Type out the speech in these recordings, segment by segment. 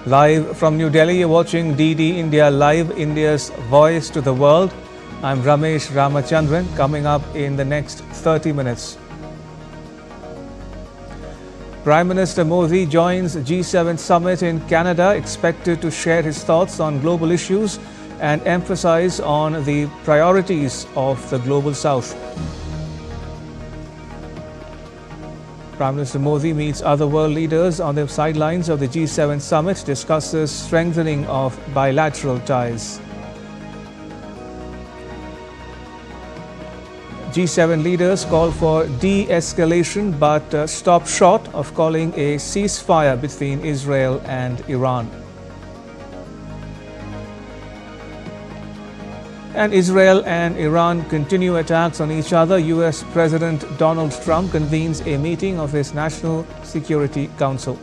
Live from New Delhi, you're watching DD India Live, India's voice to the world. I'm Ramesh Ramachandran. Coming up in the next 30 minutes. Prime Minister Modi joins G7 summit in Canada, expected to share his thoughts on global issues and emphasize on the priorities of the Global South. Prime Minister Modi meets other world leaders on the sidelines of the G7 summit, discusses strengthening of bilateral ties. G7 leaders call for de-escalation but stop short of calling a ceasefire between Israel and Iran. And Israel and Iran continue attacks on each other. US President Donald Trump convenes a meeting of his National Security Council.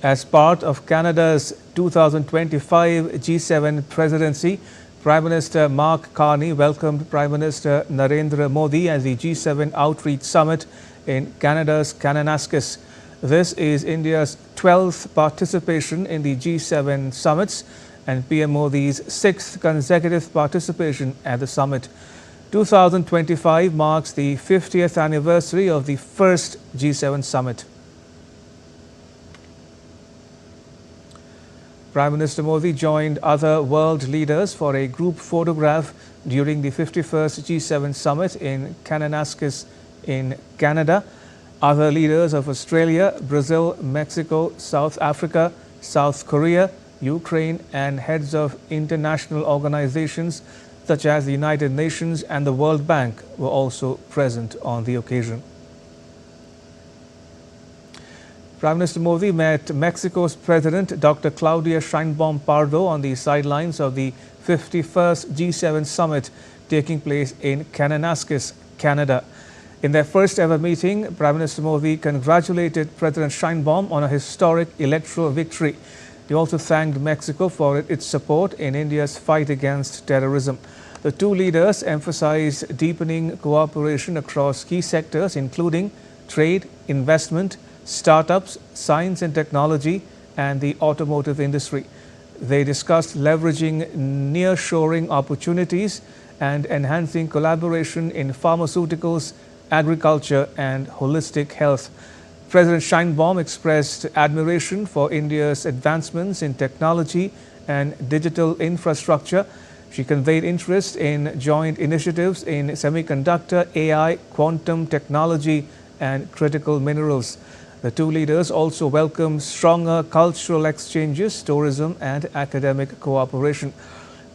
As part of Canada's 2025 G7 presidency, Prime Minister Mark Carney welcomed Prime Minister Narendra Modi at the G7 Outreach Summit in Canada's Kananaskis. This is India's 12th participation in the G7 summits and PM Modi's 6th consecutive participation at the summit. 2025 marks the 50th anniversary of the first G7 summit. Prime Minister Modi joined other world leaders for a group photograph during the 51st G7 summit in Kananaskis in Canada. Other leaders of Australia, Brazil, Mexico, South Africa, South Korea, Ukraine and heads of international organizations such as the United Nations and the World Bank were also present on the occasion. Prime Minister Modi met Mexico's President Dr. Claudia Sheinbaum Pardo on the sidelines of the 51st G7 summit taking place in Kananaskis, Canada. In their first ever meeting, Prime Minister Modi congratulated President Sheinbaum on a historic electoral victory. He also thanked Mexico for its support in India's fight against terrorism. The two leaders emphasized deepening cooperation across key sectors including trade, investment, startups, science and technology, and the automotive industry. They discussed leveraging nearshoring opportunities and enhancing collaboration in pharmaceuticals, agriculture, and holistic health. President Sheinbaum expressed admiration for India's advancements in technology and digital infrastructure. She conveyed interest in joint initiatives in semiconductor, AI, quantum technology, and critical minerals. The two leaders also welcomed stronger cultural exchanges, tourism and academic cooperation.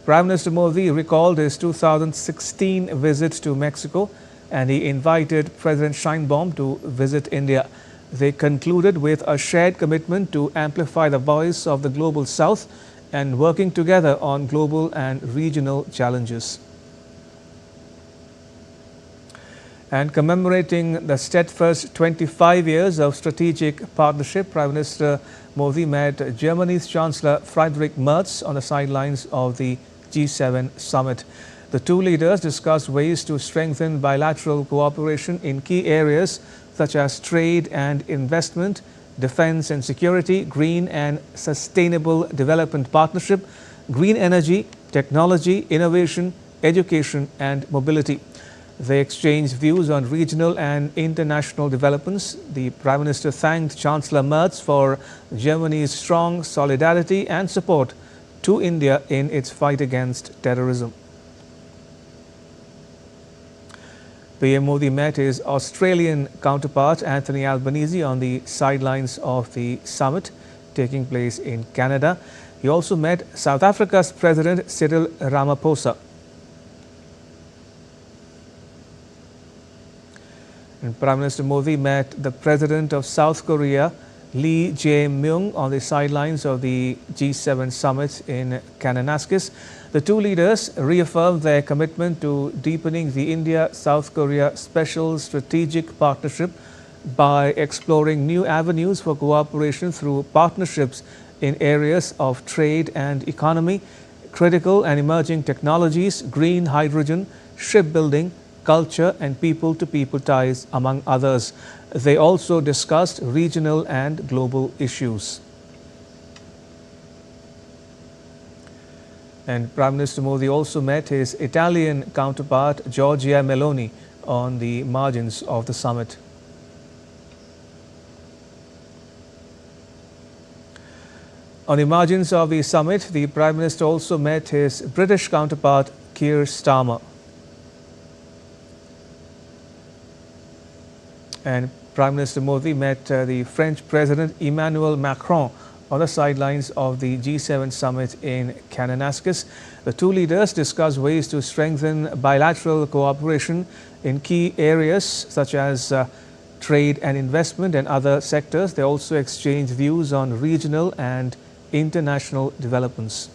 Prime Minister Modi recalled his 2016 visit to Mexico and he invited President Sheinbaum to visit India. They concluded with a shared commitment to amplify the voice of the Global South and working together on global and regional challenges. And commemorating the steadfast 25 years of strategic partnership, Prime Minister Modi met Germany's Chancellor Friedrich Merz on the sidelines of the G7 summit. The two leaders discussed ways to strengthen bilateral cooperation in key areas such as trade and investment, defense and security, green and sustainable development partnership, green energy, technology, innovation, education and mobility. They exchanged views on regional and international developments. The Prime Minister thanked Chancellor Merz for Germany's strong solidarity and support to India in its fight against terrorism. PM Modi met his Australian counterpart Anthony Albanese on the sidelines of the summit taking place in Canada. He also met South Africa's President Cyril Ramaphosa. And Prime Minister Modi met the President of South Korea Lee Jae-myung on the sidelines of the G7 summit in Kananaskis. The two leaders reaffirmed their commitment to deepening the India-South Korea special strategic partnership by exploring new avenues for cooperation through partnerships in areas of trade and economy, critical and emerging technologies, green hydrogen, shipbuilding, culture and people-to-people ties, among others. They also discussed regional and global issues. And Prime Minister Modi also met his Italian counterpart Giorgia Meloni on the margins of the summit. On the margins of the summit, the Prime Minister also met his British counterpart Keir Starmer. And Prime Minister Modi met the French President Emmanuel Macron on the sidelines of the G7 summit in Kananaskis. The two leaders discussed ways to strengthen bilateral cooperation in key areas such as trade and investment and other sectors. They also exchanged views on regional and international developments.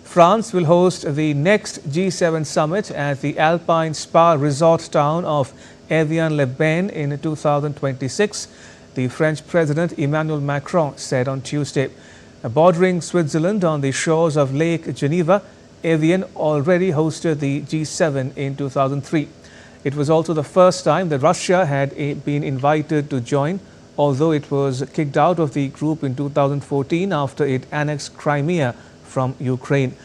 France will host the next G7 summit at the Alpine Spa resort town of Evian-les-Bains in 2026, the French President Emmanuel Macron said on Tuesday. Bordering Switzerland on the shores of Lake Geneva, Evian already hosted the G7 in 2003. It was also the first time that Russia had been invited to join, although it was kicked out of the group in 2014 after it annexed Crimea from Ukraine.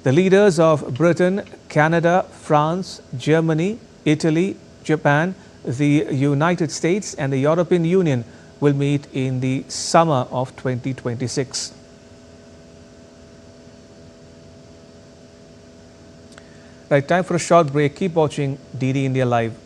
The leaders of Britain, Canada, France, Germany, Italy, Japan, the United States and the European Union will meet in the summer of 2026. Right, time for a short break. Keep watching DD India Live.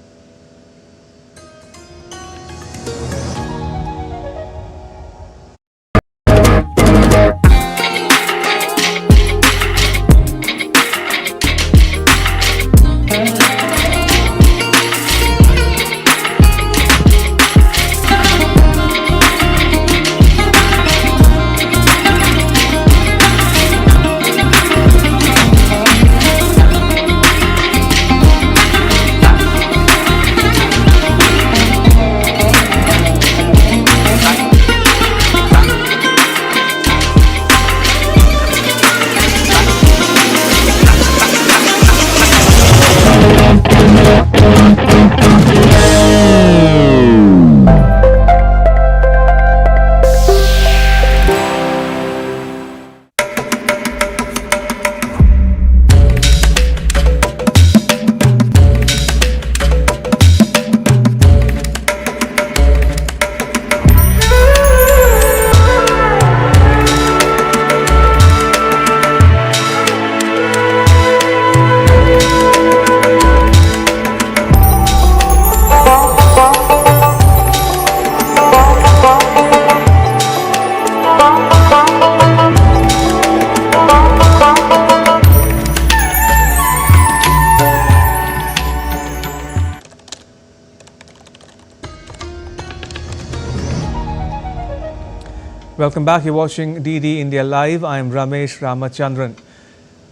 Welcome back. You're watching DD India Live. I'm Ramesh Ramachandran.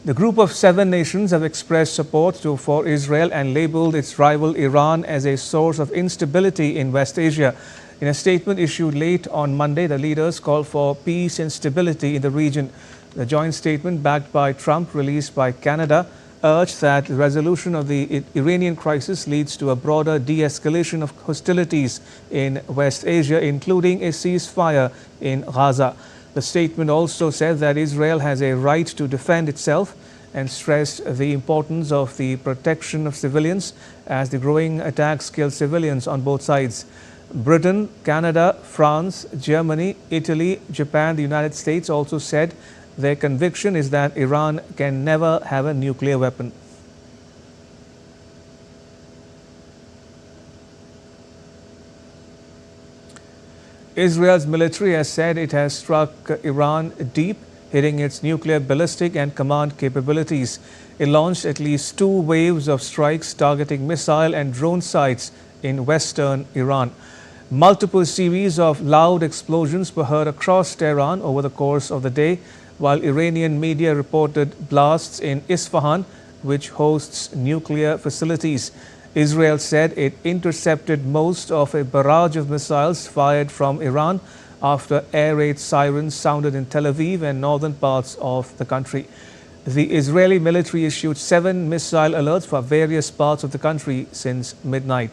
The group of 7 nations have expressed support for Israel and labeled its rival Iran as a source of instability in West Asia. In a statement issued late on Monday, the leaders called for peace and stability in the region. The joint statement, backed by Trump, released by Canada, urged that the resolution of the Iranian crisis leads to a broader de-escalation of hostilities in West Asia, including a ceasefire in Gaza. The statement also said that Israel has a right to defend itself and stressed the importance of the protection of civilians as the growing attacks kill civilians on both sides. Britain, Canada, France, Germany, Italy, Japan, the United States also said their conviction is that Iran can never have a nuclear weapon. Israel's military has said it has struck Iran deep, hitting its nuclear, ballistic and command capabilities. It launched at least 2 waves of strikes targeting missile and drone sites in western Iran. Multiple series of loud explosions were heard across Tehran over the course of the day, while Iranian media reported blasts in Isfahan, which hosts nuclear facilities. Israel said it intercepted most of a barrage of missiles fired from Iran after air raid sirens sounded in Tel Aviv and northern parts of the country. The Israeli military issued 7 missile alerts for various parts of the country since midnight.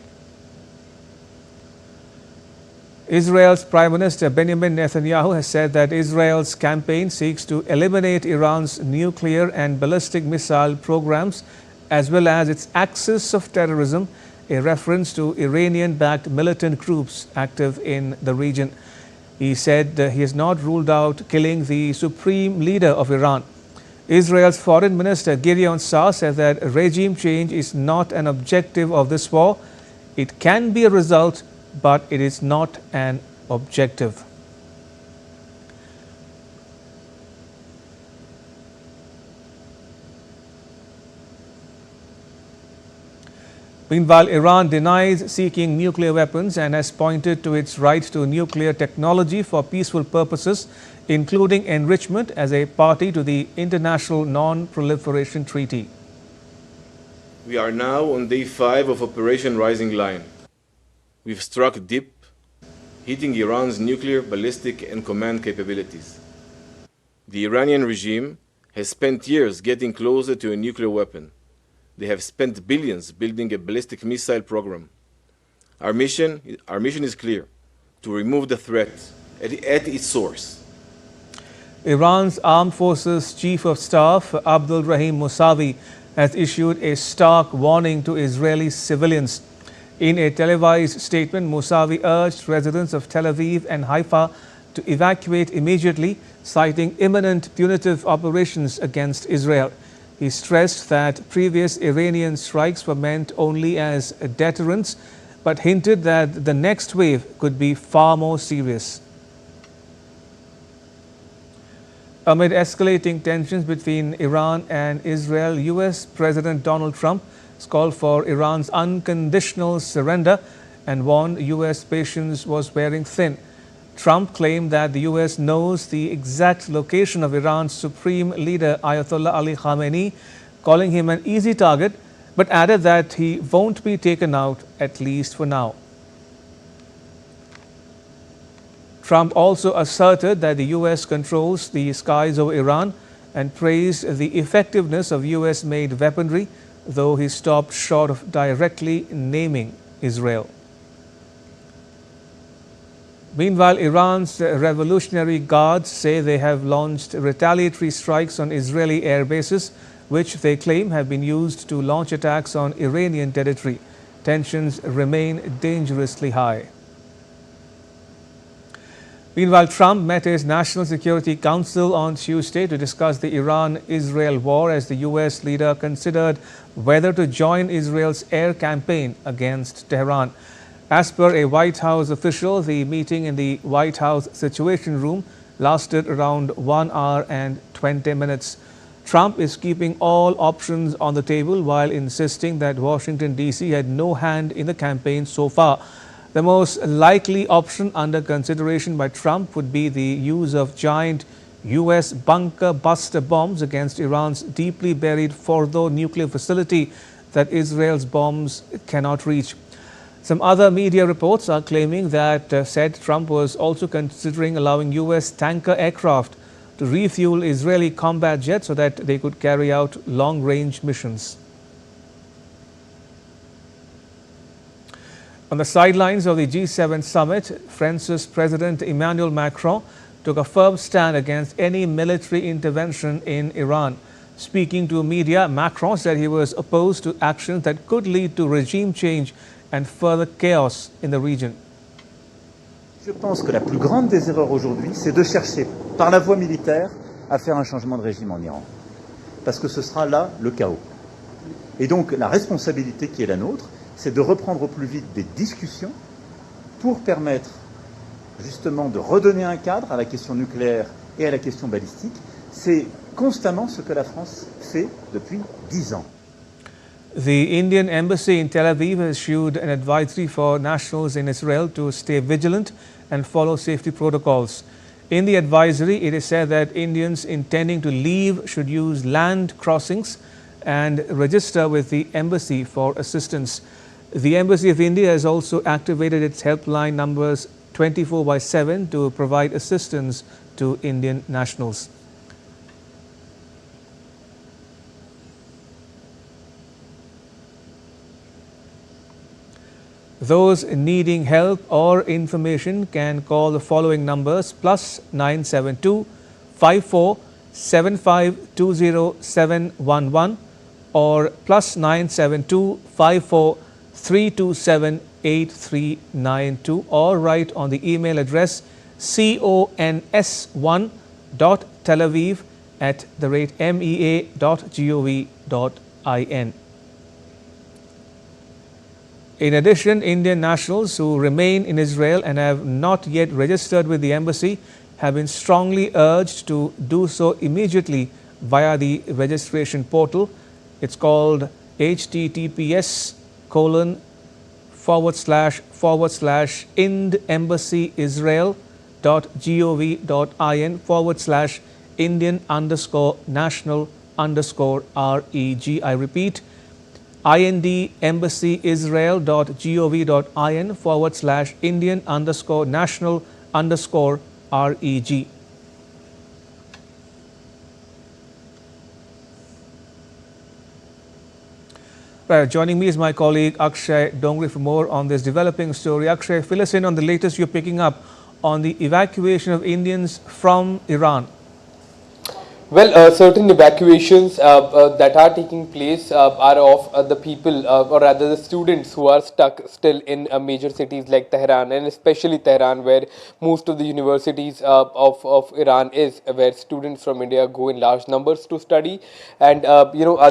Israel's Prime Minister Benjamin Netanyahu has said that Israel's campaign seeks to eliminate Iran's nuclear and ballistic missile programs, as well as its axis of terrorism, a reference to Iranian-backed militant groups active in the region. He said he has not ruled out killing the supreme leader of Iran. Israel's Foreign Minister Gideon Saar said that regime change is not an objective of this war. It can be a result, but it is not an objective. Meanwhile, Iran denies seeking nuclear weapons and has pointed to its right to nuclear technology for peaceful purposes, including enrichment, as a party to the International Non-Proliferation Treaty. We are now on day 5 of Operation Rising Lion. We've struck deep, hitting Iran's nuclear, ballistic, and command capabilities. The Iranian regime has spent years getting closer to a nuclear weapon. They have spent billions building a ballistic missile program. Our mission is clear: to remove the threat at its source. Iran's Armed Forces Chief of Staff Abdul Rahim Mousavi has issued a stark warning to Israeli civilians. In a televised statement, Mousavi urged residents of Tel Aviv and Haifa to evacuate immediately, citing imminent punitive operations against Israel. He stressed that previous Iranian strikes were meant only as deterrents, but hinted that the next wave could be far more serious. Amid escalating tensions between Iran and Israel, U.S. President Donald Trump has called for Iran's unconditional surrender and warned U.S. patience was wearing thin. Trump claimed that the U.S. knows the exact location of Iran's supreme leader Ayatollah Ali Khamenei, calling him an easy target, but added that he won't be taken out, at least for now. Trump also asserted that the U.S. controls the skies over Iran and praised the effectiveness of U.S.-made weaponry, though he stopped short of directly naming Israel. Meanwhile, Iran's Revolutionary Guards say they have launched retaliatory strikes on Israeli air bases, which they claim have been used to launch attacks on Iranian territory. Tensions remain dangerously high. Meanwhile, Trump met his National Security Council on Tuesday to discuss the Iran-Israel war as the U.S. leader considered whether to join Israel's air campaign against Tehran. As per a White House official, the meeting in the White House Situation Room lasted around 1 hour and 20 minutes. Trump is keeping all options on the table while insisting that Washington, D.C. had no hand in the campaign so far. The most likely option under consideration by Trump would be the use of giant U.S. bunker buster bombs against Iran's deeply buried Fordo nuclear facility that Israel's bombs cannot reach. Some other media reports are claiming that said Trump was also considering allowing U.S. tanker aircraft to refuel Israeli combat jets so that they could carry out long-range missions. On the sidelines of the G7 summit, France's President Emmanuel Macron took a firm stand against any military intervention in Iran. Speaking to media, Macron said he was opposed to actions that could lead to regime change and further chaos in the region. Je pense que la plus grande des erreurs aujourd'hui, c'est de chercher par la voie militaire à faire un changement de régime en Iran. Parce que ce sera là le chaos. Et donc la responsabilité qui est la nôtre, c'est de reprendre au plus vite des discussions pour permettre justement de redonner un cadre à la question nucléaire et à la question balistique, C'est constamment ce que la France fait depuis 10 ans. The Indian embassy in Tel Aviv has issued an advisory for nationals in Israel to stay vigilant and follow safety protocols. In the advisory, it is said that Indians intending to leave should use land crossings and register with the embassy for assistance. The Embassy of India has also activated its helpline numbers 24/7 to provide assistance to Indian nationals. Those needing help or information can call the following numbers: +972 54 75 20711 or +972 54 327 8392, or write on the email address cons1.telaviv@mea.gov.in. In addition, Indian nationals who remain in Israel and have not yet registered with the embassy have been strongly urged to do so immediately via the registration portal. It's called https://indembassyiisrael.gov.in/Indian_national_reg. I repeat, indembassyiisrael.gov.in/Indian_national_reg. Right, joining me is my colleague Akshay Dongri for more on this developing story. Akshay, fill us in on the latest you're picking up on the evacuation of Indians from Iran. Well, certain evacuations that are taking place are of the people, or rather the students who are stuck still in major cities like Tehran, and especially Tehran, where most of the universities of Iran is, where students from India go in large numbers to study. And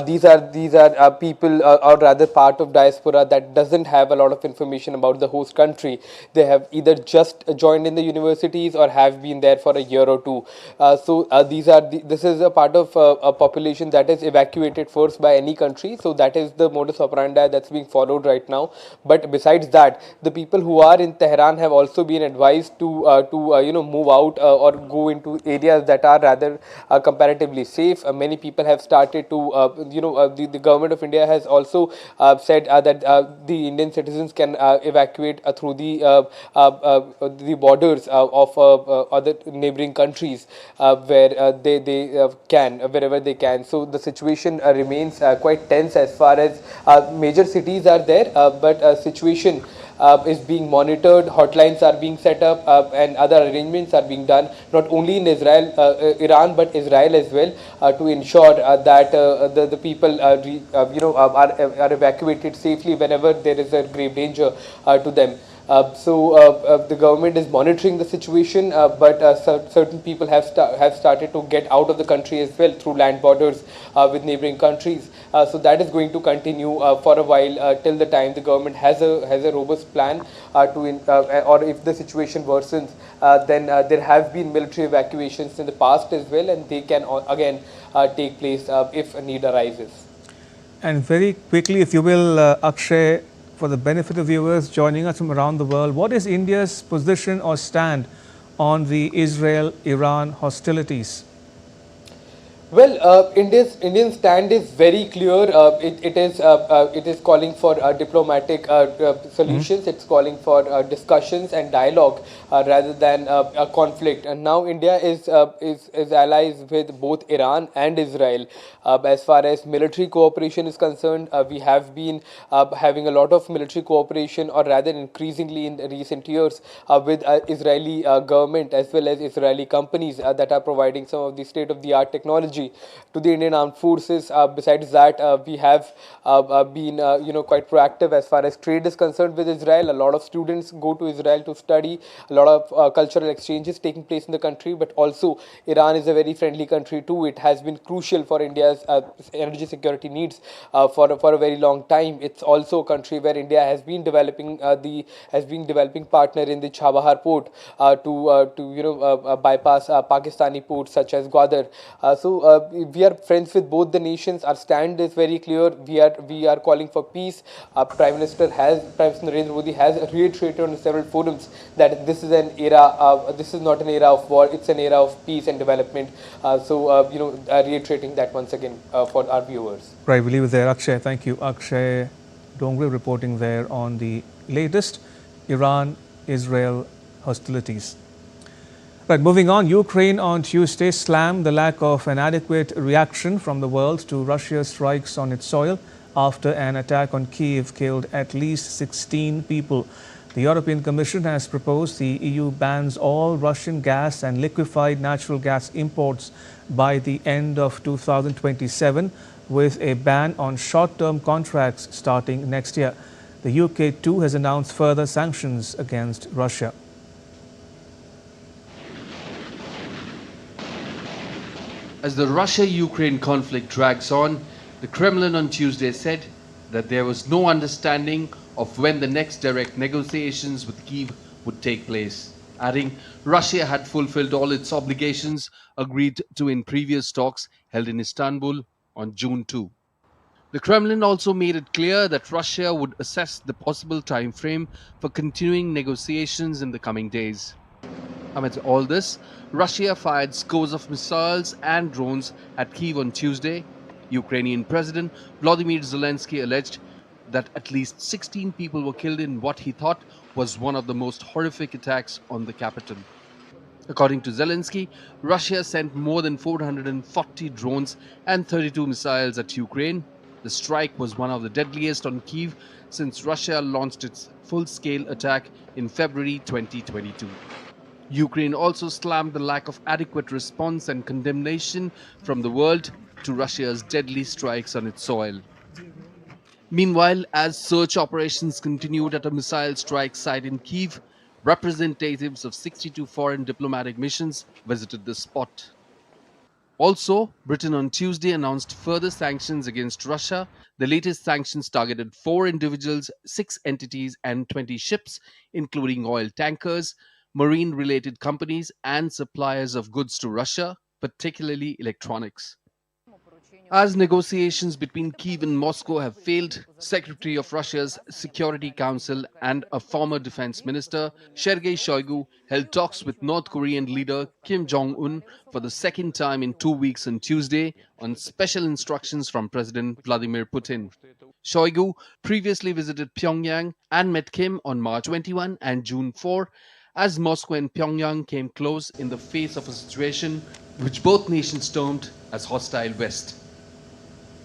these are people, or rather part of diaspora that doesn't have a lot of information about the host country. They have either just joined in the universities or have been there for a year or two. This is a part of a population that is evacuated first by any country. So that is the modus operandi that's being followed right now. But besides that, the people who are in Tehran have also been advised to move out or go into areas that are rather comparatively safe. Many people have started to the government of India has also said that the Indian citizens can evacuate through the borders of other neighboring countries where they can, wherever they can. So the situation remains quite tense as far as major cities are there, but situation is being monitored, hotlines are being set up, and other arrangements are being done, not only in Iran, but Israel as well, to ensure that the people are evacuated safely whenever there is a grave danger to them. The government is monitoring the situation, but certain people have started to get out of the country as well through land borders with neighboring countries. So that is going to continue for a while till the time the government has a robust plan or if the situation worsens, then there have been military evacuations in the past as well, and they can again take place if a need arises. And very quickly, if you will, Akshay, for the benefit of viewers joining us from around the world, what is India's position or stand on the Israel-Iran hostilities? Well, Indian stand is very clear. It is calling for diplomatic solutions. It's calling for discussions and dialogue rather than a conflict. And now India is allies with both Iran and Israel. As far as military cooperation is concerned, we have been having a lot of military cooperation, or rather increasingly in recent years, with Israeli government as well as Israeli companies that are providing some of the state-of-the-art technology technology to the Indian Armed Forces. Besides that, we have been quite proactive as far as trade is concerned with Israel. A lot of students go to Israel to study. A lot of cultural exchanges taking place in the country, but also Iran is a very friendly country too. It has been crucial for India's energy security needs for a very long time. It's also a country where India has been developing partner in the Chabahar port to bypass Pakistani ports such as Gwadar. So we are friends with both the nations. Our stand is very clear. We are calling for peace. Prime Minister Narendra Modi has reiterated on several forums that this is an era. This is not an era of war. It's an era of peace and development. Reiterating that once again for our viewers. Right, we'll leave it there. Akshay, thank you. Akshay Dongre reporting there on the latest Iran-Israel hostilities. Right, moving on, Ukraine on Tuesday slammed the lack of an adequate reaction from the world to Russia's strikes on its soil after an attack on Kyiv killed at least 16 people. The European Commission has proposed the EU bans all Russian gas and liquefied natural gas imports by the end of 2027, with a ban on short-term contracts starting next year. The UK too has announced further sanctions against Russia. As the Russia-Ukraine conflict drags on, the Kremlin on Tuesday said that there was no understanding of when the next direct negotiations with Kyiv would take place, adding Russia had fulfilled all its obligations agreed to in previous talks held in Istanbul on June 2. The Kremlin also made it clear that Russia would assess the possible time frame for continuing negotiations in the coming days. Amid all this, Russia fired scores of missiles and drones at Kyiv on Tuesday. Ukrainian President Volodymyr Zelensky alleged that at least 16 people were killed in what he thought was one of the most horrific attacks on the capital. According to Zelensky, Russia sent more than 440 drones and 32 missiles at Ukraine. The strike was one of the deadliest on Kyiv since Russia launched its full-scale attack in February 2022. Ukraine also slammed the lack of adequate response and condemnation from the world to Russia's deadly strikes on its soil. Meanwhile, as search operations continued at a missile strike site in Kyiv, representatives of 62 foreign diplomatic missions visited the spot. Also, Britain on Tuesday announced further sanctions against Russia. The latest sanctions targeted 4 individuals, 6 entities and 20 ships, including oil tankers, marine-related companies and suppliers of goods to Russia, particularly electronics. As negotiations between Kyiv and Moscow have failed, Secretary of Russia's Security Council and a former defense minister, Sergei Shoigu, held talks with North Korean leader Kim Jong-un for the second time in 2 weeks on Tuesday on special instructions from President Vladimir Putin. Shoigu previously visited Pyongyang and met Kim on March 21 and June 4, as Moscow and Pyongyang came close in the face of a situation which both nations termed as hostile West.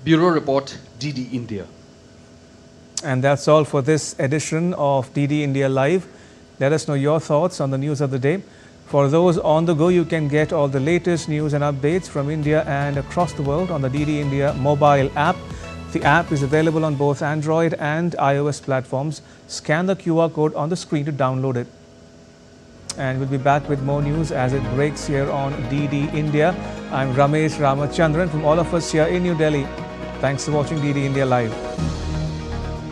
Bureau Report, DD India. And that's all for this edition of DD India Live. Let us know your thoughts on the news of the day. For those on the go, you can get all the latest news and updates from India and across the world on the DD India mobile app. The app is available on both Android and iOS platforms. Scan the QR code on the screen to download it. And we'll be back with more news as it breaks here on DD India. I'm Ramesh Ramachandran from all of us here in New Delhi. Thanks for watching DD India Live.